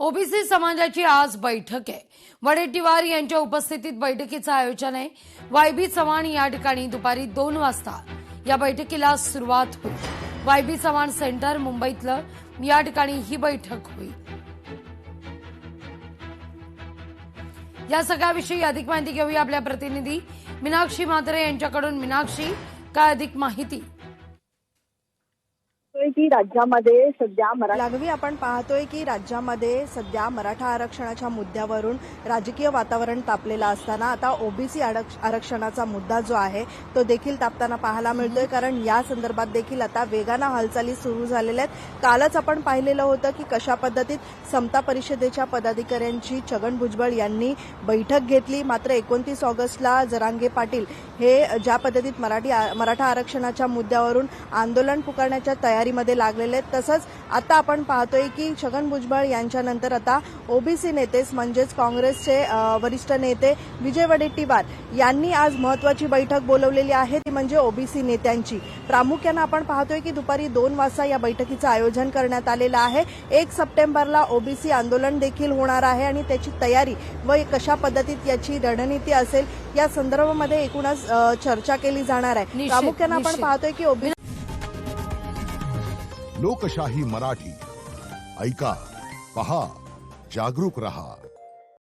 OBC समाजाची आज बैठक आहे। वडेट्टीवार यांच्या उपस्थितीत बैठकीचं आयोजन आहे। वायबी चव्हाण या ठिकाणी दुपारी 2 वाजता या बैठकीला सुरुवात होईल। वायबी चव्हाण सेंटर मुंबईतलं या ठिकाणी ही बैठक होईल। या सगळ्याविषयी अधिक माहिती घेऊया आपल्या प्रतिनिधी मीनाक्षी म्हात्रे यांच्याकडून। मीनाक्षी, काय अधिक माहिती? की राज्यामध्ये सध्या लागवी आपण पाहतोय की राज्यामध्ये सध्या मराठा आरक्षणाच्या मुद्द्यावरून राजकीय वातावरण तापलेलं असताना आता ओबीसी आरक्षणाचा मुद्दा जो आहे तो देखील तापताना पाहायला मिळतोय। कारण या संदर्भात देखील आता वेगानं हालचाली सुरू झालेल्या आहेत। कालच आपण पाहिलेलं होतं की कशा पद्धतीत समता परिषदेच्या पदाधिकाऱ्यांची छगन भुजबळ यांनी बैठक घेतली। मात्र 29 ऑगस्टला जरांगे पाटील हे ज्या पद्धतीत मराठा आरक्षणाच्या मुद्द्यावरून आंदोलन पुकारण्याच्या तयारीमध्ये लागलेले आहेत, तसंच आता आपण पाहतोय की छगन भुजबळ यांच्यानंतर आता ओबीसी नेतेच म्हणजेच काँग्रेसचे वरिष्ठ नेते विजय वडेट्टीवार यांनी आज महत्वाची बैठक बोलवलेली आहे, ती म्हणजे ओबीसी नेत्यांची। प्रामुख्याने आपण पाहतोय की दुपारी 2 वाजता या बैठकीचं आयोजन करण्यात आलेलं आहे। 1 सप्टेंबरला ओबीसी आंदोलन देखील होणार आहे आणि त्याची तयारी व कशा पद्धतीत याची रणनीती असेल या संदर्भामध्ये एकूणच चर्चा केली जाणार आहे। प्रामुख्याने आपण पाहतोय की ओबीसी लोकशाही मराठी ऐका, पहा, जागरूक रहा।